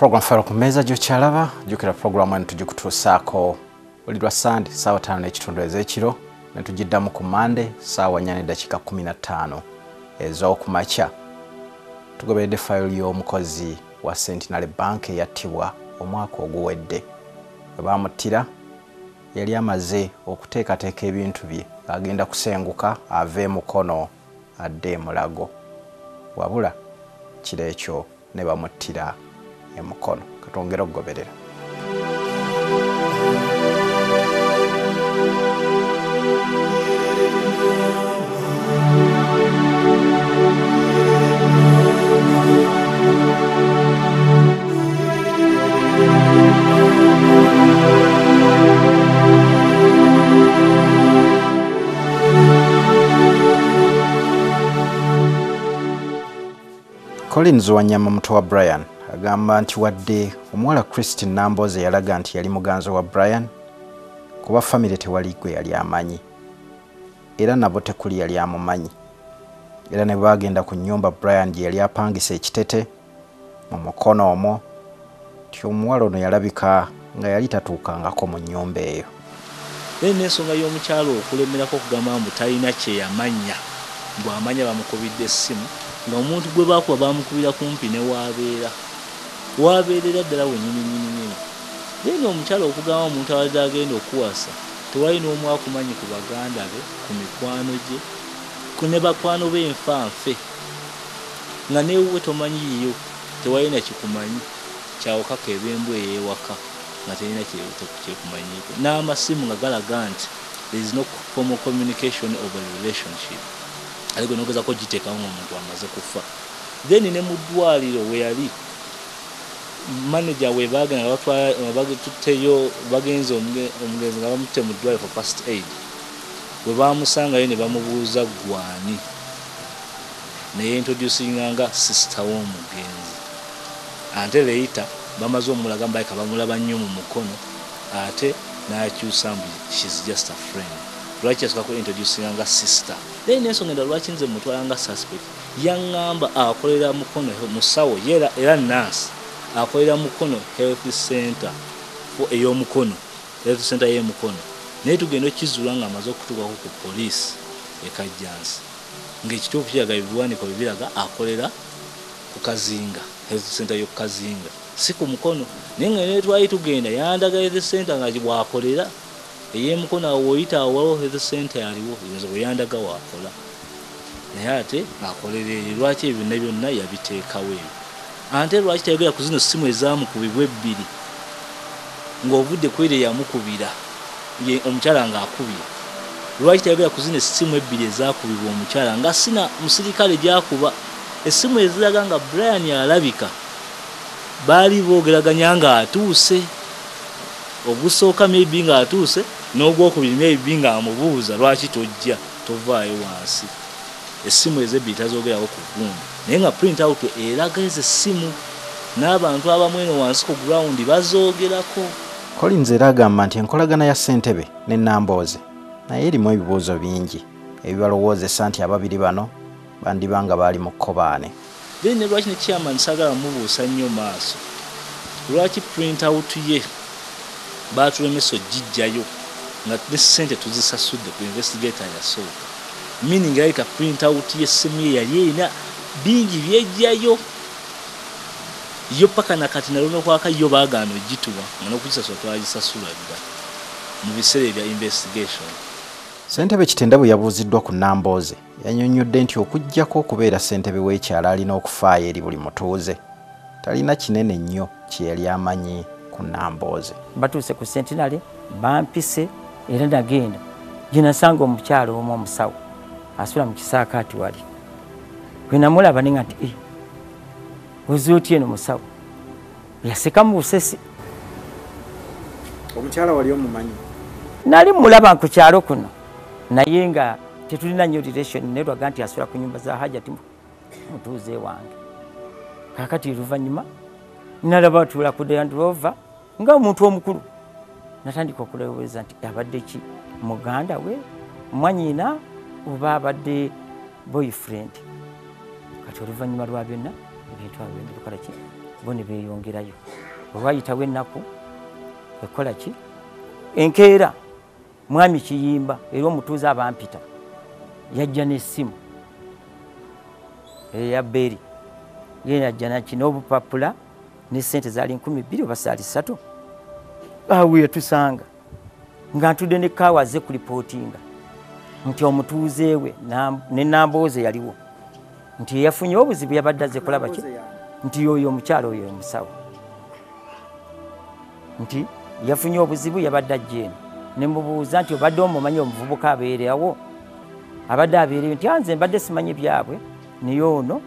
Program Fayiro ku Mmeeza gy'okyalaba jjukira program eno tugikutuusaako buli lwa Sande ssaawa 5:30 ez'ekiro ne tugiddamu ku Mande ssaawa 4:15 ez'okumakya. Tugoberedde Fayiro y'omukozi wa Centenary Bank eyattibwa omwaka oguwedde. Bwe baamuttira yali amaze okuteekateeka ebintu bye agenda kusenguka ave mukono adde mulago. Wabula kiro ekyo ne bamuttira emukono. Katongera okugoberera. Collins wanyama muto wa Brian agamba nti wadde omuwala Christine Nambooze yalaga nti yali muganzo wa Brian kuba famire tewali gwe yali amanyi era nabo tekuli yali amumanyi era ne bagenda ku nnyumba Brian gye yali apangisa ekitete mu mukono omwo ti omuwala ono yalabika nga yali tatuukangako mu nnyumba eyo. N'ensonga y'omukyalo okulemerako okugamba mbu talina kye yamanya bw'amanya bamukubidde essimu nga omuntu gwe baakuba bamukubira kumpi ne waabeerera ddala wennyini. Naye omukyalo okugamba omuntu abadde agenda okuwasa tewali n'omu akumanyi ku baganda be, ku mikwano gye, ne bakwano b'enfanfe nga neewuwe tomanyiyo tewali na kikumanyi kyawokako ebembwa ey'ewaka nga terina kyekumanyiko. N'amasimu nga galaga nti there is no formal communication of a relationship. Aliko nogezako giteekawo omuntu amaze kufa. Then ne mu ddwaliro we yali manager we bagenda bagitutteyo bagenze omugenzi nga bamutte mu ddwaliro for past aid. We bamusangayo ne bamubuuza gwani ne yeintroducinganga sister w'omugenzi. Ate leeta bamaze omulaga mbayika bamulaba nnyo mu mukono ate n'akyusa mbu she's just a friend. Lwaki yasooka introducinganga sister. Then ensonga endala lwaki nze mutwalanga suspect yaŋŋamba akolera mukono musawo era nurse akolera mukono health center ey'omukono health center y'emukono naye tugenda okizuula nga amaze okutuukako ku poliisi ekajjansi ng'ekituufu kiraga ebiwandiiko bibiraga akolera ku Kazinga health center y'oku Kazinga si ku mukono naye nga ne twali tugenda yandaga health center nga bwakolera ey'emukono awo oyita awo health center aliwo bwe yandaga waakola naye ate akolera eyo. Lwaki ebyo byonna yabiteekawo ebyo ate lwaki tayogera ku zino ssimu ezaamukubibwa ebbiri ng'ovudde kwere yamukubira ye omukyala ng'akubira. Lwaki tayogera ku zino essimu ebbiri ezaakubibwa omukyala nga sina musirikale gy'akuba essimu eziraga nga Brian alabika baali boogeraganya ng'atuuse ogusooka maybe ng'atuuse n'ogwokubiri maybe ng'amubuuza lwaki tojja tovaayo wansi. Essimu ezebbiri tazoogerawo ku gundi naye nga print out eraga ezo essimu n'abantu abamu eno wansi ku ground bazoogerako. Collins era agamba nti enkolagana ya Ssentebe ne Nambooze naye erimu ebibuuzo bingi ebibalowoozesa nti ababiri bano bandibanga baali mu kkobaane. Then ne lwaki ne chairman saagala mubuusa nnyo maaso lwaki print out ye baatulemesa ogijjayo nga ne ssente tuzisasudde ku investigator yasooka meaning like print out y'essimu ye yali erina bingi byejjayo yo paka nakati nalo nokwaka yo baagaana ogituwa nga n'okugisasula twagisasula dda mu biseera ebya investigation. Ssentebe Kitenda bwe yabuuziddwa ku Nambooze yannyonnyodde nti okuggyako okubeera ssentebe w'ekyalo alina okufaayo eri buli mutuuze talina kinene nnyo kye yali amanyi ku Nambooze. Batuuse ku Centenary bampise era nagenda gye nasanga omukyalo omu omusawo asula mu kisaakaati wali gwe namulaba nenga nti ozi otya eno musawo yaseka mu busesi. Omukyala wali omumanyi? Nali mulaba ku kyalo kuno naye nga tetulina nnyo relation naye lwaga nti asula ku nnyumba za Hajati mutuuze wange. Kaakati luvannyuma nalaba atula ku Land Rover nga omuntu omukulu natandika okulowooza nti abadde ki muganda we mwanyina oba abadde boyfriend. Kati oluvannyuma lwa byonna ebintu abyo bikola ki bo ne beeyongerayo bwe wayitawo ennaku ekola ki enkeera mwami Kiyimba era omutuuze abampita yajja n'essimu eya Beri ye yajja naki n'obupapula ne ssente zaali 2,000 oba saali 3 awo yatusanga nga ntudde ne kaawa azze kulipootinga nti omutuuze we ne Nambooze yaliwo nti eyafunye obuzibu yabadde azze kulaba ki nti oyo omukyalo oyo omusawo nti yafunye obuzibu yabadde ajjeeno ne mubuuza nti obadde omumanyi omuvubuka abeerewo abadde abeereyo nti anze mbadde simanyi byabwe naye ono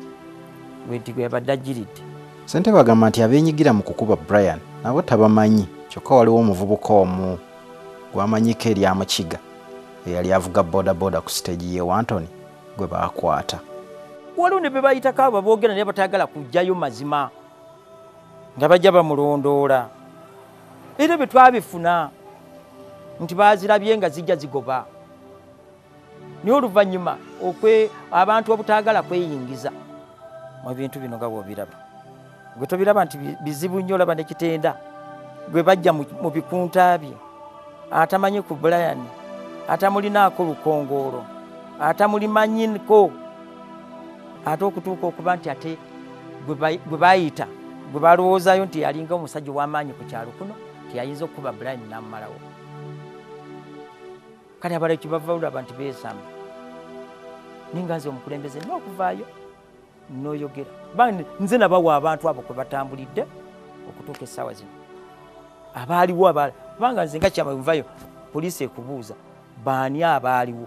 wenti gwe yabadde ajjiridde. Ssentebe agamba nti abeenyigira mu kukuba Brian nabo tabamanyi kyokka waliwo omuvubuka omu gwamanyiko eri Amukiga eyali avuga bodaboda ku siteegi ye Wantoni gwe baakwata. Waliwo ne be bayitako abo boogera naye batayagala kujjayo mazima nga bajja bamulondoola era bwe twabifuna nti baazirabye nga zijja zigoba naye oluvannyuma abantu obutaagala kweyingiza mu bintu bino nga bw'obiraba gwe tobiraba nti bizibu nnyo olaba ne Kitenda gwe bajja mu bikunta bye atamanyi ku Brian atamulinaako lukongoolo atamulimanyiko ate okutuuka okuba nti ate gwe bayita gwe balowoozaayo nti yalinga omusajja ow'amaanyi ku kyalo kuno tiyayinza okuba Brian n'amumalawo kale abaleki bava olaba nti beesamba ninga nze omukulembeze n'okuvaayo n'oyogera nze nabawa abantu abo kwe batambulidde okutuuka essaawa zino abaaliwo kubanga nze nga kyama nvayo poliisi ekubuuza baani abaaliwo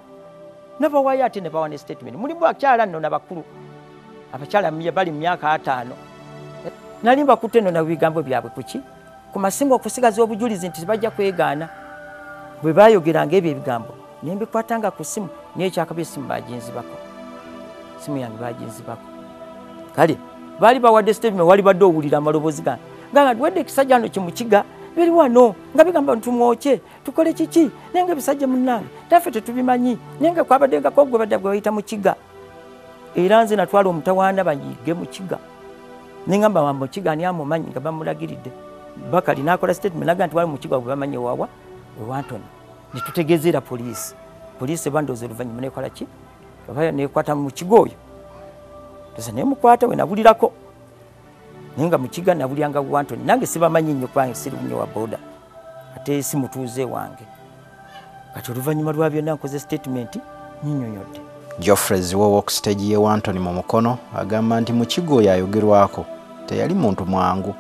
nabawaayo ate ne bawa ne statement mulimu bakyala nno nabakulu abakyala bali mu myaka 5 nali mbakutte nno nabigambo byabwe kuki ku masimu okusigaza obujulizi nti bajja kwegaana bwe baayogeranga ebyo ebigambo ne mbikwatanga ku simu naye ekyakabe esimu baginzibako simu yange baginzibako kale baali bawadde statement wali badde owulira amaloboozi gange nga wedde ekisajja nno kimukiga biri wano nga bigamba ntumwoke tukole kiki naye nga ebisajja munnange taffe tetubimanyi naye nga kwabaddenkako gwe badda gwe bayita mukiga era nze natwala omutawaana banyige mukiga nengamba wa mukiga ani amumanyi nga bamulagiridde Bakali nakola statement naga nti wali mukiga gwe bamanyi wawa Wantoni nitutegezeera poliisi bandoze oluvannyuma nekola ki babayo nekwata mu kigo oyo tose nemukwata we nabulirako ninga mukiga nabulyanga Wantoni nange sibamanyi nnyo kwange siri nnyo wa boda ate si mutuuze wange kati oluvannyuma lwa byonna nkoze statement nnyonnyodde. Geoffrey wowo ku stage ye Wantoni mu mukono agamba nti mu kigo oyo ayogerwako teyali muntu mwangu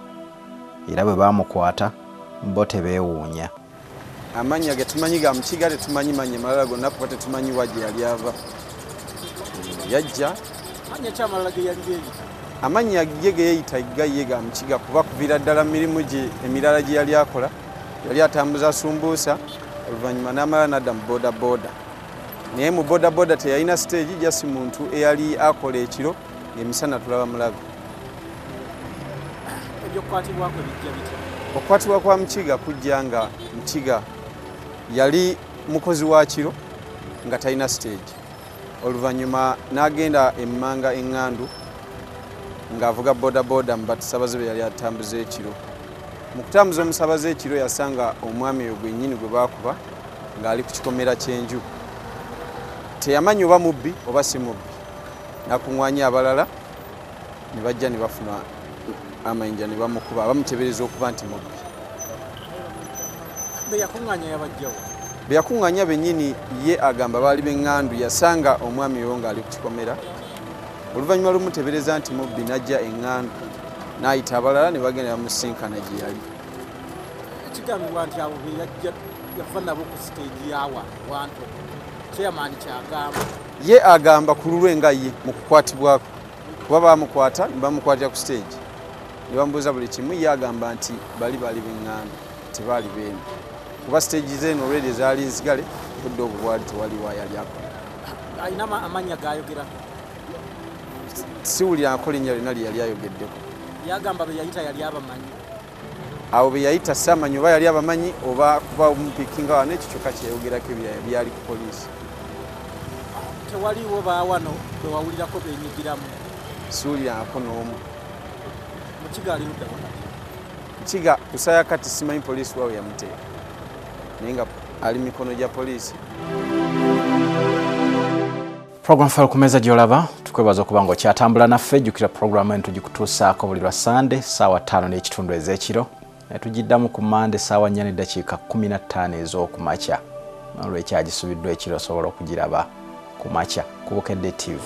era bwe baamukwata bo tebeewuunya. Amanyi agetumanyi ga mukiga tetumanyi manyi malala gonna kuba tetumanyi waje yali ava yajja amanyi yagege yeyita gaye ga mukiga kuba kuvira ddala mirimu gye emirala gye yali akola yali atambuza sumbuusa oluvannyuma n'amala n'adda mu bodaboda naye mu bodaboda teyalina stage jasi muntu eyali akola ekiro emisana tulaba mulabe. Okukwatibwa kwa mukiga kujja nga mukiga yali mukozi wa kiro nga talina stage oluvannyuma n'agenda emmanga eŋŋandu ng'avuga bodaboda mu batusabaze be yali atambuza ekiro. Mu kutambuza omusabaze ekiro yasanga omwami oyo gwennyini gwe baakuba ng'ali ku kikomera ky'enju teyamanyi oba mubbi oba si mubbi nakuŋŋwanya abalala ne bajja ne bafuna amayinja ne bamukuba bamutebereza okuba nti mubbi. Be yakuŋŋanya bennyini ye agamba baali b'eŋŋandu yasanga omwami oyo ng'ali ku kikomera oluvannyuma lumutebereza nti mubbi n'ajja eŋŋandu n'ayita abalala ne bagenda bamusinkana gye yali. Ekigambibwa nti abo be yava nabo ku siteegi yawa Wantoni chairman kyagamba ye agamba ku lulwe nga ye mu kukwatibwako kuba bamukwata ne bamukwatira ku stage ne bamubuuza buli kimu ye agamba nti bali b'eŋŋandu tebaali beenu kuba stage zeeno already zaali nzigale kudde obwo bwali tewali wayali akola. Alina amannya gaayogerako siwulira ako linnya lyonna lye yali ayogeddeko. Yagamba be yayita yali abamanyi abo be yayita saamanyi oba yali abamanyi oba kuba omupikinga wano ekyo kyokka kyeyogerako byali ku poliisi. Tewaliwo baawano bwe wawulirako beenyigiramu? Siwulirako n'omu. mukiga ali ludda wona kiga kusaya kati simanyi poliisi wawe yamuteeka naye nga ali mikono gya poliisi. Program Fayiro ku mmeeza gy'olaba tukwebaza okuba ng'okyatambula naffe. Jjukira program eno tugikutuusaako buli lwa Sande ssaawa 5:30 ez'ekiro ne tugiddamu ku Mande ssaawa 4:15 ez'okumakya. Olw'ekyo agisubiddwa ekiro osobola okugiraba ku makya ku Bukedde TV.